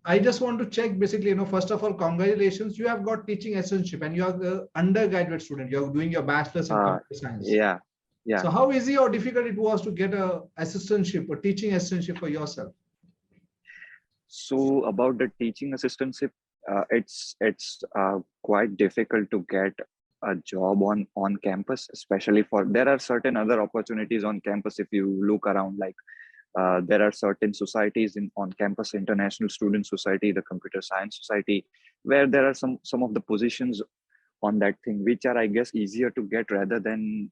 I just want to check basically, first of all, congratulations. You have got teaching assistantship and you are the undergraduate student. You're doing your bachelor's in Uh, computer science. yeah, yeah. So how easy or difficult it was to get a assistantship or teaching assistantship for yourself? So about the teaching assistantship, it's quite difficult to get a job on campus, especially for there are certain other opportunities on campus. If you look around, like there are certain societies in on campus, International Student Society, the Computer Science Society, where there are some of the positions on that thing, which are, I guess, easier to get rather than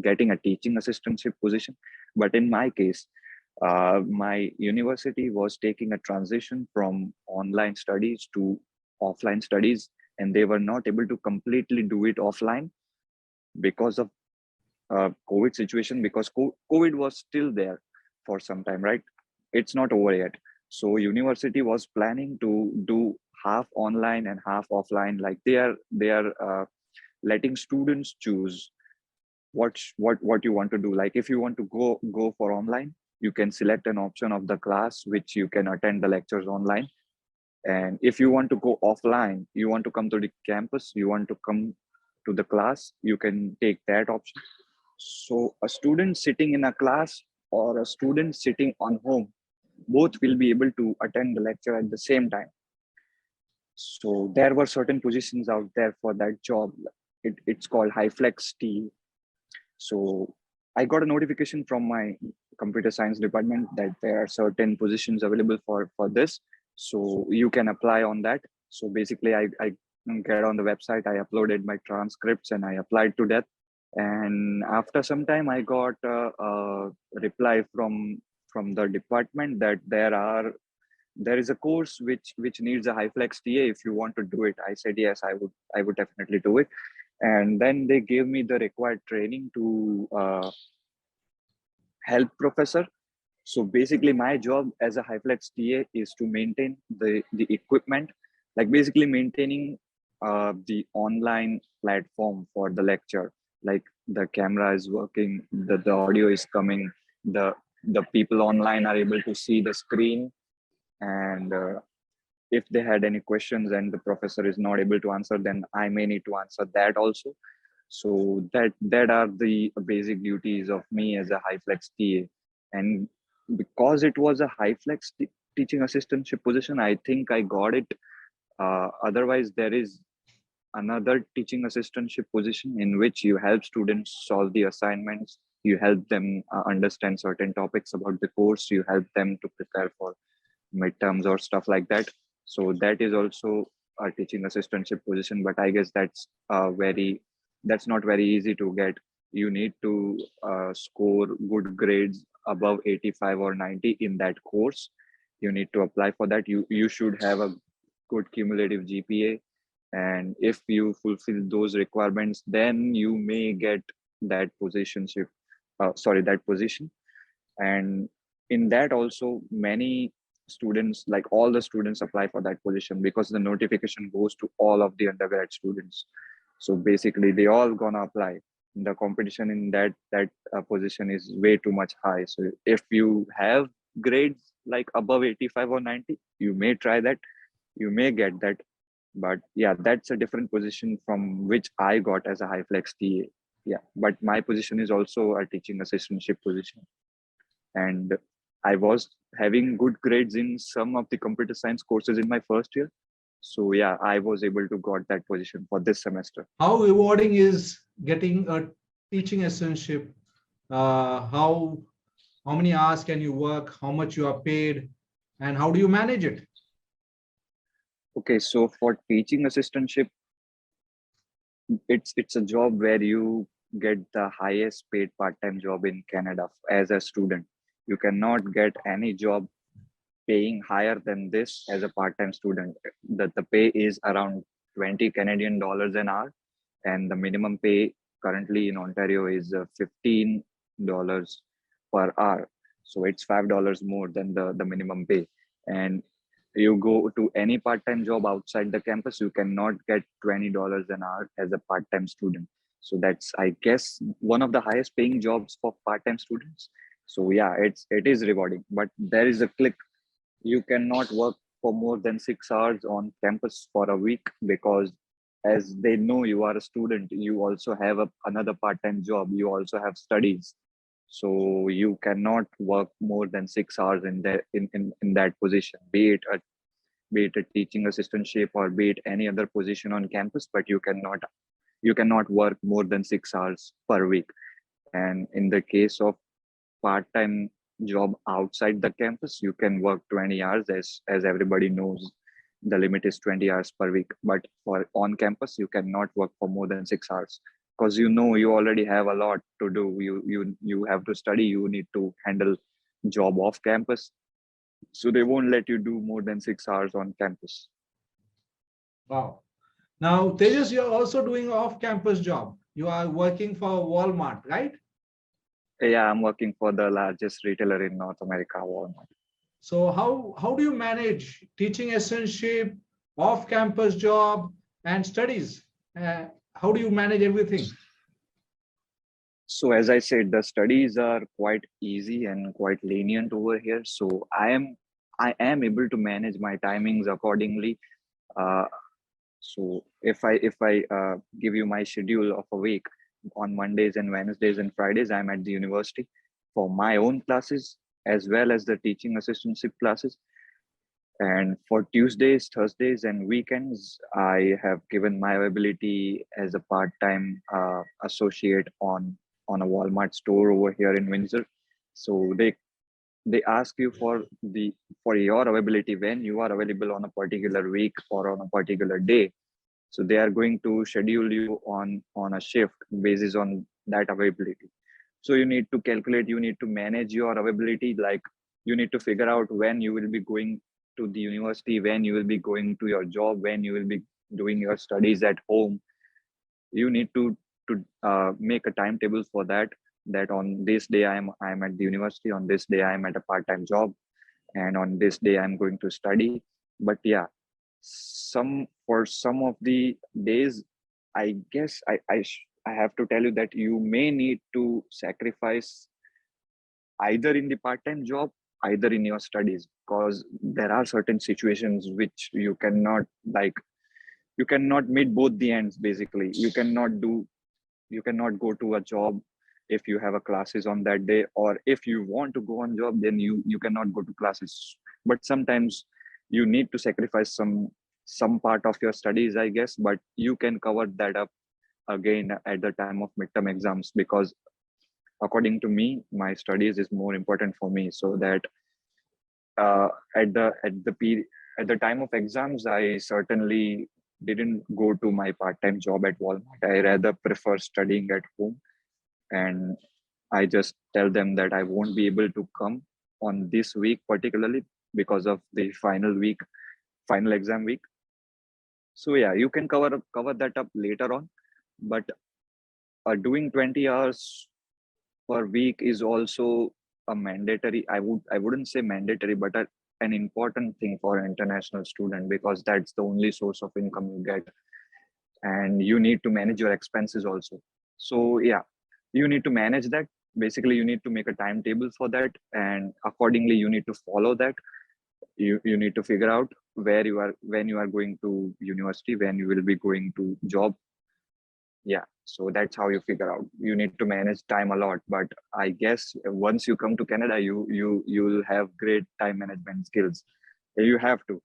getting a teaching assistantship position. But in my case, my university was taking a transition from online studies to offline studies, and they were not able to completely do it offline because of COVID situation, because COVID was still there for some time, right? It's not over yet. So university was planning to do half online and half offline. Like they are letting students choose what you want to do. Like if you want to go for online, you can select an option of the class which you can attend the lectures online. And if you want to go offline, you want to come to the campus, you want to come to the class, you can take that option. So a student sitting in a class or a student sitting on home, both will be able to attend the lecture at the same time. So there were certain positions out there for that job. It's called high flex T. So I got a notification from my computer science department that there are certain positions available for this. So you can apply on that. So basically I get on the website, I uploaded my transcripts and I applied to that. And after some time, I got a reply from the department that there is a course which needs a high flex TA. If you want to do it, I said yes, I would definitely do it. And then they gave me the required training to help professor. So basically, my job as a high flex TA is to maintain the equipment, like basically maintaining the online platform for the lecture. Like the camera is working, the audio is coming, the people online are able to see the screen, and if they had any questions and the professor is not able to answer, then I may need to answer that also. So that are the basic duties of me as a high flex TA. And because it was a high flex teaching assistantship position, I think I got it. Otherwise, there is another teaching assistantship position in which you help students solve the assignments, you help them understand certain topics about the course, you help them to prepare for midterms or stuff like that. So that is also a teaching assistantship position, but I guess that's not very easy to get. You need to score good grades above 85 or 90 in that course. You need to apply for that. You should have a good cumulative GPA, and if you fulfill those requirements, then you may get that that position. And in that also, many students, like all the students, apply for that position because the notification goes to all of the undergrad students. So basically they all gonna apply. The competition in that position is way too much high. So if you have grades like above 85 or 90, you may try that, you may get that. But yeah, that's a different position from which I got as a high flex TA. Yeah, but my position is also a teaching assistantship position, and I was having good grades in some of the computer science courses in my first year. So yeah, I was able to got that position for this semester. How rewarding is getting a teaching assistantship? How many hours can you work? How much you are paid, and how do you manage it? Okay, so for teaching assistantship, it's a job where you get the highest paid part-time job in Canada as a student. You cannot get any job paying higher than this as a part-time student. The pay is around 20 Canadian dollars an hour, and the minimum pay currently in Ontario is $15 per hour. So it's $5 more than the minimum pay. And you go to any part-time job outside the campus, you cannot get $20 an hour as a part-time student. So that's, I guess, one of the highest paying jobs for part-time students. So yeah, it is rewarding, but there is a click. You cannot work for more than 6 hours on campus for a week, because as they know you are a student, you also have another part-time job, you also have studies. So you cannot work more than 6 hours in that position, be it a teaching assistantship or be it any other position on campus, but you cannot work more than 6 hours per week. And in the case of part-time job outside the campus, you can work 20 hours. As everybody knows, the limit is 20 hours per week. But for on campus, you cannot work for more than 6 hours, because you already have a lot to do. You have to study, you need to handle job off campus, so they won't let you do more than 6 hours on campus. Wow. Now, Tejas, you're also doing off-campus job. You are working for Walmart, right? Yeah, I'm working for the largest retailer in North America, Walmart. So how do you manage teaching assistantship, off-campus job, and studies? How do you manage everything? So as I said, the studies are quite easy and quite lenient over here. So I am able to manage my timings accordingly. Uh, so if I give you my schedule of a week, on Mondays and Wednesdays and Fridays, I'm at the university for my own classes as well as the teaching assistantship classes. And for Tuesdays, Thursdays, and weekends, I have given my availability as a part-time associate on a Walmart store over here in Windsor. So they ask you for your availability when you are available on a particular week or on a particular day. So they are going to schedule you on a shift basis on that availability. So you need to calculate, you need to manage your availability. Like, you need to figure out when you will be going to the university, when you will be going to your job, when you will be doing your studies at home. You need to make a timetable for that. That on this day I'm at the university, on this day I'm at a part-time job, and on this day I'm going to study. But yeah, for some of the days, I guess I have to tell you that you may need to sacrifice either in the part-time job, either in your studies, because there are certain situations which you cannot meet both the ends. Basically, you cannot go to a job if you have a classes on that day, or if you want to go on job, then you cannot go to classes. But sometimes you need to sacrifice some part of your studies, I guess, but you can cover that up again at the time of midterm exams, because according to me, my studies is more important for me. So that uh, at the time of exams, I certainly didn't go to my part-time job at Walmart. I rather prefer studying at home, and I just tell them that I won't be able to come on this week particularly because of the final exam week. So yeah, you can cover that up later on, but doing 20 hours per week is also a mandatory. I wouldn't say mandatory, but an important thing for an international student, because that's the only source of income you get, and you need to manage your expenses also. So yeah, you need to manage that. Basically, you need to make a timetable for that, and accordingly you need to follow that. You need to figure out where you are, when you are going to university, when you will be going to job. Yeah, so that's how you figure out. You need to manage time a lot, but I guess once you come to Canada, you'll have great time management skills. You have to,